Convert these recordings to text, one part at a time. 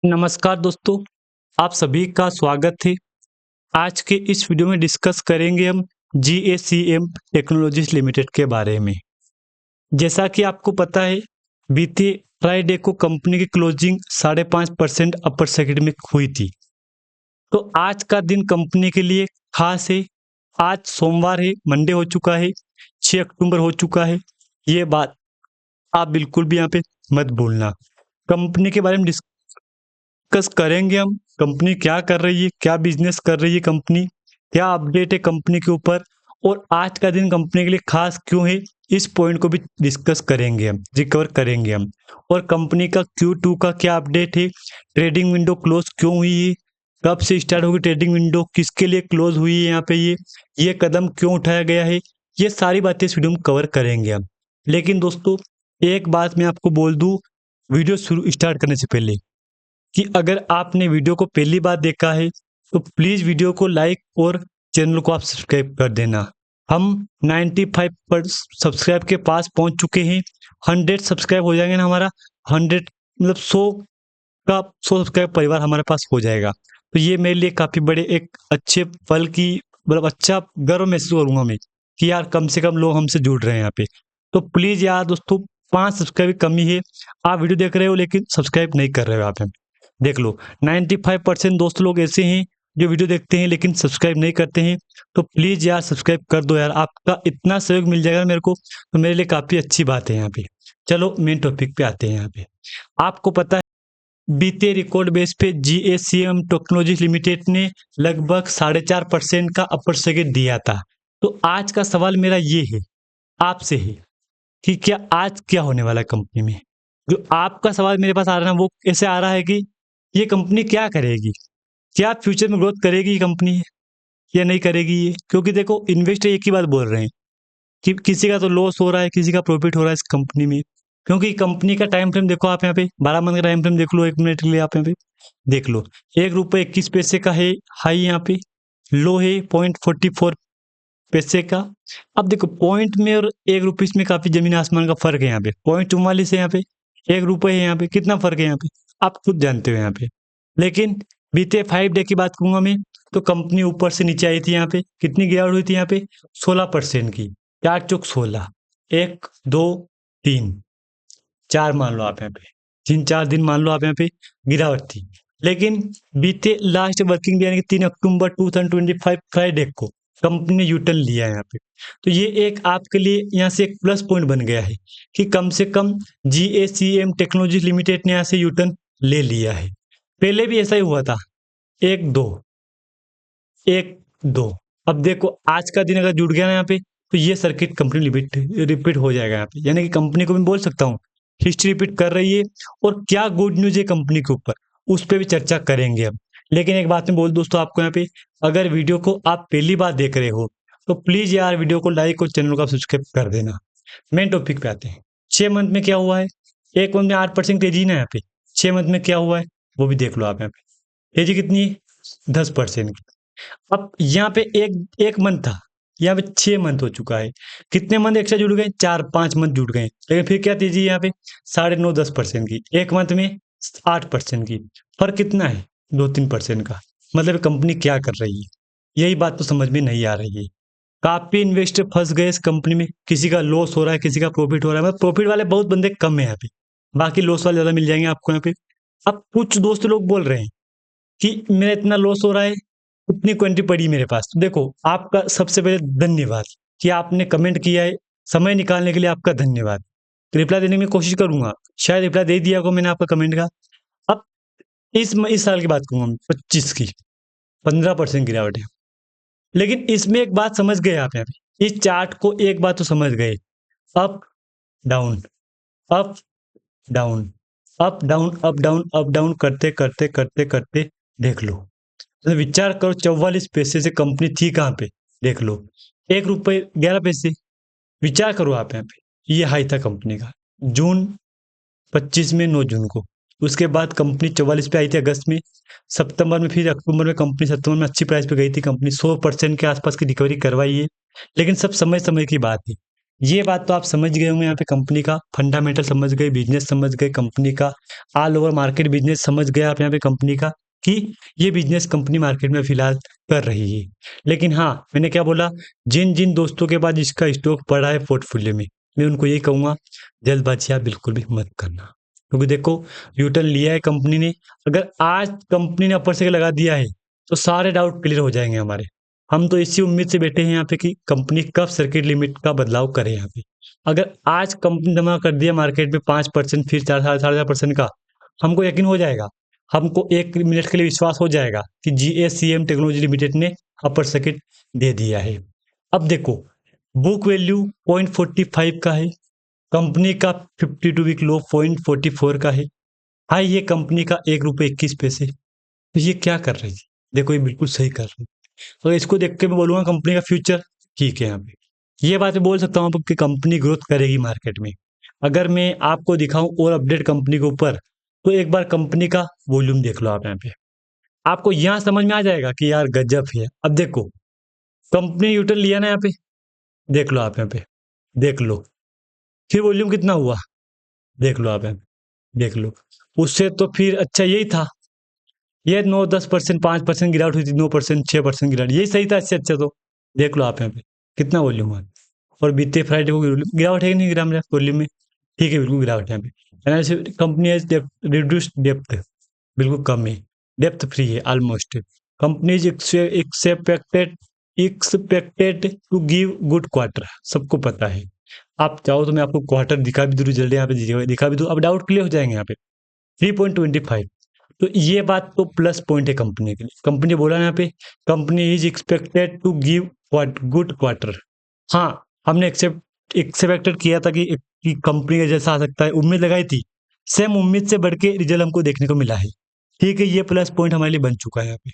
नमस्कार दोस्तों, आप सभी का स्वागत है। आज के इस वीडियो में डिस्कस करेंगे हम जीएसीएम टेक्नोलॉजीज लिमिटेड के बारे में। जैसा कि आपको पता है, बीते फ्राइडे को कंपनी की क्लोजिंग 5.5% अपर सेगमेंट में हुई थी। तो आज का दिन कंपनी के लिए खास है। आज सोमवार है, मंडे हो चुका है, 6 अक्टूबर हो चुका है। ये बात आप बिल्कुल भी यहाँ पे मत भूलना। कंपनी के बारे में डिस्कस करेंगे हम। कंपनी क्या कर रही है, क्या बिजनेस कर रही है कंपनी, क्या अपडेट है कंपनी के ऊपर, और आज का दिन कंपनी के लिए खास क्यों है, इस पॉइंट को भी डिस्कस करेंगे हम, रिकवर करेंगे हम। और कंपनी का Q2 का क्या अपडेट है, ट्रेडिंग विंडो क्लोज क्यों हुई है, कब से स्टार्ट होगी ट्रेडिंग विंडो, किसके लिए क्लोज हुई है यहाँ पे, ये कदम क्यों उठाया गया है, ये सारी बातें इस वीडियो में कवर करेंगे हम। लेकिन दोस्तों, एक बात मैं आपको बोल दूं वीडियो शुरू स्टार्ट करने से पहले, कि अगर आपने वीडियो को पहली बार देखा है तो प्लीज़ वीडियो को लाइक और चैनल को आप सब्सक्राइब कर देना। हम 95 पर सब्सक्राइब के पास पहुंच चुके हैं। 100 सब्सक्राइब हो जाएंगे ना हमारा, 100 मतलब 100 का 100 सब्सक्राइब परिवार हमारे पास हो जाएगा। तो ये मेरे लिए काफ़ी बड़े एक अच्छे पल की, मतलब अच्छा गर्व महसूस करूंगा मैं कि यार कम से कम लोग हमसे जुड़ रहे हैं यहाँ पे। तो प्लीज़ यार दोस्तों, 5 सब्सक्राइब की कमी है। आप वीडियो देख रहे हो लेकिन सब्सक्राइब नहीं कर रहे हो आप। देख लो, 95% दोस्त लोग ऐसे हैं जो वीडियो देखते हैं लेकिन सब्सक्राइब नहीं करते हैं। तो प्लीज़ यार सब्सक्राइब कर दो यार, आपका इतना सहयोग मिल जाएगा मेरे को तो मेरे लिए काफ़ी अच्छी बात है यहाँ पे। चलो मेन टॉपिक पे आते हैं यहाँ पे। आपको पता है, बीते रिकॉर्ड बेस पे जीएसीएम टेक्नोलॉजीज लिमिटेड ने लगभग 4.5% का अपर सेगमेंट दिया था। तो आज का सवाल मेरा ये है, आपसे है, कि क्या आज क्या होने वाला है कंपनी में। जो आपका सवाल मेरे पास आ रहा है ना, वो ऐसे आ रहा है कि ये कंपनी क्या करेगी, क्या फ्यूचर में ग्रोथ करेगी ये कंपनी या नहीं करेगी ये। क्योंकि देखो, इन्वेस्टर एक ही बात बोल रहे हैं कि किसी का तो लॉस हो रहा है, किसी का प्रॉफिट हो रहा है इस कंपनी में। क्योंकि कंपनी का टाइम फ्रेम देखो आप यहाँ पे, 12 मंथ का टाइम फ्रेम देख लो, 1 मिनट के लिए आप यहाँ पे देख लो। 1 रुपये 21 पैसे का है हाई यहाँ पे, लो है 0.44 पैसे का। अब देखो, पॉइंट में और 1 रुपये में काफी जमीन आसमान का फर्क है यहाँ पे। 0.44 है यहाँ पे, 1 रुपये है यहाँ पे, कितना फर्क है यहाँ पे आप खुद जानते हो यहाँ पे। लेकिन बीते 5 डे की बात करूंगा मैं, तो कंपनी ऊपर से नीचे आई थी यहाँ पे। कितनी गिरावट हुई थी यहाँ पे, 16% की। 4 चौक 16, 1 2 3 4 मान लो आप यहाँ पे, 3 4 दिन मान लो आप यहाँ पे गिरावट थी। लेकिन बीते लास्ट वर्किंग डे यानी कि 3 अक्टूबर 2025 फ्राइडे को कंपनी ने यूटर्न लिया है यहाँ पे। तो ये एक आपके लिए यहाँ से एक प्लस पॉइंट बन गया है कि कम से कम जीएसीएम टेक्नोलॉजी लिमिटेड ने यहाँ से यूटर्न ले लिया है। पहले भी ऐसा ही हुआ था, 1 2 1 2। अब देखो, आज का दिन अगर जुड़ गया ना यहाँ पे, तो ये सर्किट कंपनी रिपीट हो जाएगा यहाँ पे। यानी कि कंपनी को मैं बोल सकता हूँ हिस्ट्री रिपीट कर रही है। और क्या गुड न्यूज है कंपनी के ऊपर, उस पर भी चर्चा करेंगे अब। लेकिन एक बात मैं बोल दोस्तों आपको यहाँ पे, अगर वीडियो को आप पहली बार देख रहे हो तो प्लीज यार वीडियो को लाइक और चैनल को सब्सक्राइब कर देना। मेन टॉपिक पे आते हैं। 6 मंथ में क्या हुआ है, 1 मंथ में 8% तेजी ना यहाँ पे। 6 मंथ में क्या हुआ है वो भी देख लो आप यहाँ पे। तेजी कितनी है, 10% की। अब यहाँ पे एक एक मंथ था, यहाँ पे 6 मंथ हो चुका है। कितने मंथ एक्स्ट्रा जुड़ गए, 4 5 मंथ जुड़ गए। लेकिन फिर क्या तेजी है यहाँ पे, 9.5 10% की। 1 मंथ में 8% की। फर्क कितना है, 2 3% का। मतलब कंपनी क्या कर रही है, यही बात तो समझ में नहीं आ रही है। काफी इन्वेस्टर फंस गए इस कंपनी में, किसी का लॉस हो रहा है, किसी का प्रॉफिट हो रहा है। मतलब प्रॉफिट वाले बहुत बंदे कम है यहाँ पे, बाकी लॉस वाले ज्यादा मिल जाएंगे आपको यहाँ पे। अब कुछ दोस्त लोग बोल रहे हैं कि मेरा इतना लॉस हो रहा है, उतनी क्वांटिटी पड़ी है मेरे पास। तो देखो, आपका सबसे पहले धन्यवाद कि आपने कमेंट किया है, समय निकालने के लिए आपका धन्यवाद। रिप्लाई देने की कोशिश करूंगा, शायद रिप्लाई दे दिया होगा मैंने आपका कमेंट का। अब इस साल की बात करूंगा मैं, 25 की 15% गिरावट है। लेकिन इसमें एक बात समझ गए आप यहाँ पे, इस चार्ट को एक बात तो समझ गए, up down, up down, up down, up down, up down करते करते करते करते देख लो। तो विचार करो, 44 पैसे से कंपनी थी कहाँ पे, देख लो, 1 रुपये 11 पैसे। विचार करो आप यहाँ पे, ये हाई था कंपनी का जून 25 में, 9 जून को। उसके बाद कंपनी 44 पे आई थी अगस्त में। सितंबर में, फिर अक्टूबर में कंपनी, सितंबर में अच्छी प्राइस पे गई थी कंपनी, 100% के आसपास की रिकवरी करवाई है। लेकिन सब समय समय की बात है। ये बात तो आप समझ गए होंगे, यहाँ पे कंपनी का फंडामेंटल समझ गए, बिजनेस समझ गए, कंपनी का ऑल ओवर मार्केट बिजनेस समझ गए आप यहाँ पे कंपनी का, कि ये बिजनेस कंपनी मार्केट में फिलहाल कर रही है। लेकिन हाँ, मैंने क्या बोला, जिन जिन दोस्तों के पास इसका स्टॉक पड़ा है पोर्टफोलियो में, मैं उनको यही कहूंगा, जल्दबाजी आप बिल्कुल भी मत करना। क्योंकि देखो, रिटर्न लिया है कंपनी ने, अगर आज कंपनी ने अपर से लगा दिया है तो सारे डाउट क्लियर हो जाएंगे हमारे। हम तो इसी उम्मीद से बैठे हैं यहाँ पे कि कंपनी कब सर्किट लिमिट का बदलाव करे यहाँ पे। अगर आज कंपनी जमा कर दिया मार्केट में 5%, फिर 4 साढ़े 4% का, हमको यकीन हो जाएगा, हमको 1 मिनट के लिए विश्वास हो जाएगा कि GACM टेक्नोलॉजी लिमिटेड ने अपर सर्किट दे दिया है। अब देखो, बुक वैल्यू 0.45 का है, कंपनी का 52 वीक लो 0.44 का है, हाई ये कंपनी का ₹1.21। तो ये क्या कर रही है? देखो, ये बिल्कुल सही कर रही है। तो इसको देख के मैं बोलूँगा कंपनी का फ्यूचर ठीक है यहाँ पे। ये बात मैं बोल सकता हूँ कि कंपनी ग्रोथ करेगी मार्केट में। अगर मैं आपको दिखाऊँ और अपडेट कंपनी के ऊपर, तो एक बार कंपनी का वॉल्यूम देख लो आप यहाँ पे। आपको यहाँ समझ में आ जाएगा कि यार गजब है। अब देखो, कंपनी यूटर्न लिया ना यहाँ पे, देख लो आप यहाँ पे, देख लो। फिर वॉल्यूम कितना हुआ, देख लो आप यहाँ पे, देख लो। उससे तो फिर अच्छा यही था, ये 9-10%, 5% गिरावट हुई थी, 9%, 6% गिरावट, यही सही था इससे अच्छा तो। देख लो आप यहाँ पे कितना वॉल्यूम हुआ। और बीते फ्राइडे को गिरावट है कि नहीं, गिराम वॉल्यूम में? ठीक है, बिल्कुल गिरावट है यहाँ पे। Analysis company has reduced depth, बिल्कुल कम है, डेप्थ फ्री है almost. Company is expected expected to give good quarter, सबको पता है। आप चाहो तो मैं आपको क्वार्टर दिखा भी दूँ, जल्दी यहाँ पे दिखा भी दूँ, अब डाउट क्लियर हो जाएंगे यहाँ पे। 3.25, तो ये बात तो प्लस पॉइंट है कंपनी के लिए। कंपनी ने बोला यहाँ पे, company is expected to give good quarter. हाँ, हमने एक्सपेक्टेड किया था कि कंपनी का जैसा आ सकता है, उम्मीद लगाई थी, सेम उम्मीद से बढ़ के रिजल्ट हमको देखने को मिला है। ठीक है, ये प्लस पॉइंट हमारे लिए बन चुका है यहाँ पे।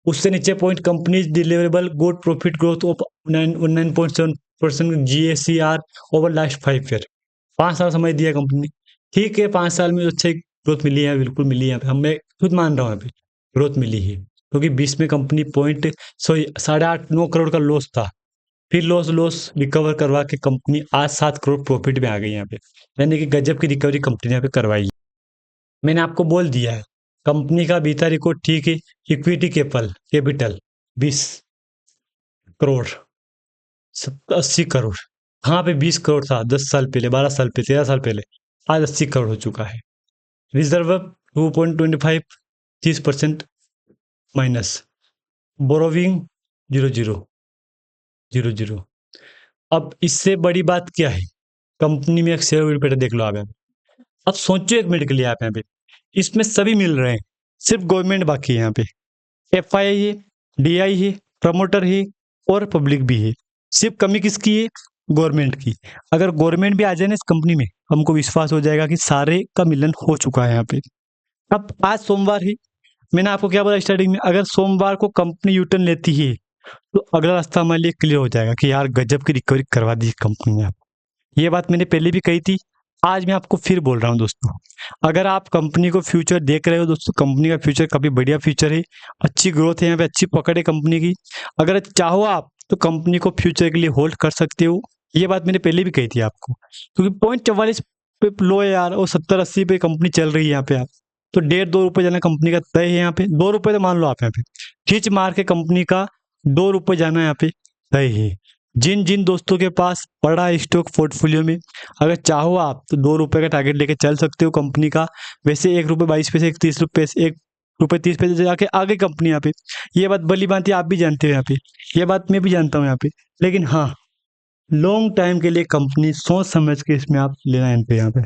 उससे नीचे point, company deliverable good profit growth of 9.7% GACR over last 5 year. 5 साल समय दिया कंपनी ने। ठीक है, 5 साल में अच्छी ग्रोथ मिली है, बिल्कुल मिली है यहाँ पे, मैं खुद मान रहा हूँ यहाँ पे ग्रोथ मिली है। क्योंकि 20 में कंपनी पॉइंट 8.5-9 करोड़ का लॉस था, फिर लॉस लॉस रिकवर करवा के कंपनी आज 7 करोड़ प्रॉफिट में आ गई यहाँ पे। यानी कि गजब की रिकवरी कंपनी ने यहाँ पे करवाई है। मैंने आपको बोल दिया है, कंपनी का बीता रिकॉर्ड ठीक है। Equity capital 20 crore, 80 crore. हाँ पे 20 करोड़ था 10 साल पहले, 12 साल पहले, 13 साल पहले, आज 80 करोड़ हो चुका है। Reserve 2.25, 30% minus. बोरोविंग 0, 0, 0, 0। अब इससे बड़ी बात क्या है, कंपनी में एक शेयर होल्डर देख लो आप यहाँ पे। अब सोचो 1 मिनट के लिए आप यहाँ पे, इसमें सभी मिल रहे हैं, सिर्फ गवर्नमेंट बाकी है यहाँ पे। FII है, DI है, प्रमोटर है और पब्लिक भी है। सिर्फ कमी किसकी है, गवर्नमेंट की। अगर गवर्नमेंट भी आ जाए ना इस कंपनी में, हमको विश्वास हो जाएगा कि सारे का मिलन हो चुका है यहाँ पे। अब आज सोमवार है, मैंने आपको क्या बोला स्टार्टिंग में, अगर सोमवार को कंपनी यूटर्न लेती है तो अगला रास्ता हमारे लिए क्लियर हो जाएगा कि यार गजब की रिकवरी करवा दी कंपनी ने। ये बात मैंने पहले भी कही थी, आज मैं आपको फिर बोल रहा हूँ दोस्तों। अगर आप कंपनी को फ्यूचर देख रहे हो दोस्तों, कंपनी का फ्यूचर काफ़ी बढ़िया फ्यूचर है, अच्छी ग्रोथ है यहाँ पे, अच्छी पकड़ है कंपनी की। अगर चाहो आप तो कंपनी को फ्यूचर के लिए होल्ड कर सकते हो। ये बात मैंने पहले भी कही थी आपको, क्योंकि 0.44 पे लो है यार, और 70-80 पे कंपनी चल रही है यहाँ पे। आप तो 1.5-2 रुपये जाना कंपनी का तय है यहाँ पे, 2 रुपये तो मान लो आप यहाँ पे, खींच मार के कंपनी का 2 रुपये जाना यहाँ पे तय है। जिन जिन दोस्तों के पास पड़ा है स्टॉक पोर्टफोलियो में, अगर चाहो आप तो 2 रुपये का टारगेट लेके चल सकते हो कंपनी का। वैसे 1 रुपये 22 पैसे, 30 रुपये, 1 रुपये 30 पैसे से जाके आगे कंपनी यहाँ पे। ये बात भली भांति आप भी जानते हो यहाँ पे, ये बात मैं भी जानता हूँ यहाँ पे। लेकिन हाँ, लॉन्ग टाइम के लिए कंपनी सोच समझ के इसमें आप लेना है यहाँ पे।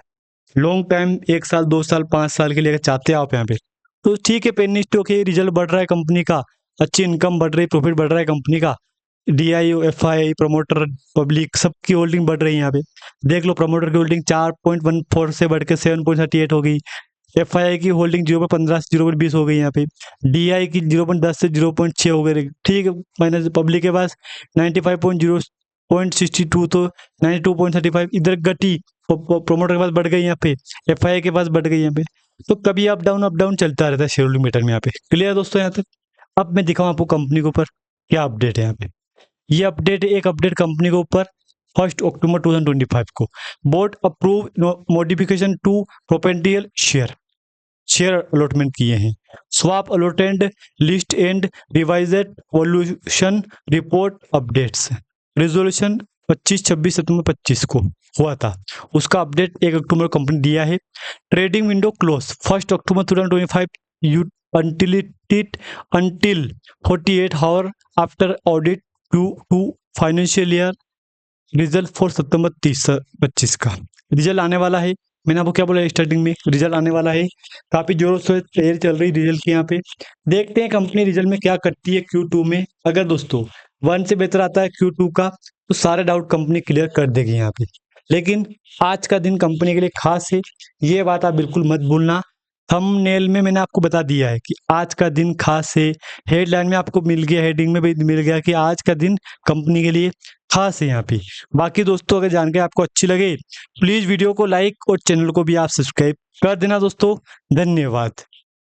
लॉन्ग टाइम 1 साल 2 साल 5 साल के लिए अगर चाहते हो आप यहाँ पे, तो ठीक है, पेनी स्टॉक है, रिजल्ट बढ़ रहा है कंपनी का, अच्छी इनकम बढ़ रही है, प्रॉफिट बढ़ रहा है कंपनी का। DI FI प्रमोटर पब्लिक सबकी होल्डिंग बढ़ रही है यहाँ पे। देख लो, प्रमोटर की होल्डिंग 4.14 से बढ़ के 7.38 हो गई। FI की होल्डिंग 0.15 से 0.20 हो गई यहाँ पे। DI की 0.10 से 0.6 हो गई। ठीक है, माइनस पब्लिक के पास 95.0.62, तो 92.35 इधर घटी, प्रोमोटर के पास बढ़ गई यहाँ पे, FI के पास बढ़ गई यहाँ पे। तो कभी अप डाउन चलता रहता है शेयर होल्डिंग पैटर्न में यहाँ पे। क्लियर दोस्तों यहाँ तक? अब मैं दिखाऊँ आपको कंपनी के ऊपर क्या अपडेट है यहाँ पे। ये अपडेट, एक अपडेट कंपनी के ऊपर 1 अक्टूबर 2025 को। Board approve modification to preferential share allotment किए हैं। Swap allotted list and revised valuation report updates. Resolution 25-26 सितंबर 25 को हुआ था, उसका अपडेट 1 अक्टूबर कंपनी दिया है। ट्रेडिंग विंडो क्लोज 1 अक्टूबर 2025 until 48 hour after audit to financial year result for September 30-25 का रिजल्ट आने वाला है। मैंने आपको क्या बोला स्टार्टिंग में, रिजल्ट आने वाला है। काफी जोरों से तैयारी चल रही रिजल्ट की। यहाँ पे देखते हैं कंपनी रिजल्ट में क्या करती है Q2 में। अगर दोस्तों 1 से बेहतर आता है Q2 का तो सारे डाउट कंपनी क्लियर कर देगी यहाँ पे। लेकिन आज का दिन कंपनी के लिए खास है, ये बात आप बिल्कुल मत भूलना। थंबनेल में मैंने आपको बता दिया है कि आज का दिन खास है। हेडलाइन में आपको मिल गया, हेडिंग में भी मिल गया कि आज का दिन कंपनी के लिए खास है यहाँ पे। बाकी दोस्तों अगर जानकारी आपको अच्छी लगे प्लीज वीडियो को लाइक और चैनल को भी आप सब्सक्राइब कर देना दोस्तों। धन्यवाद।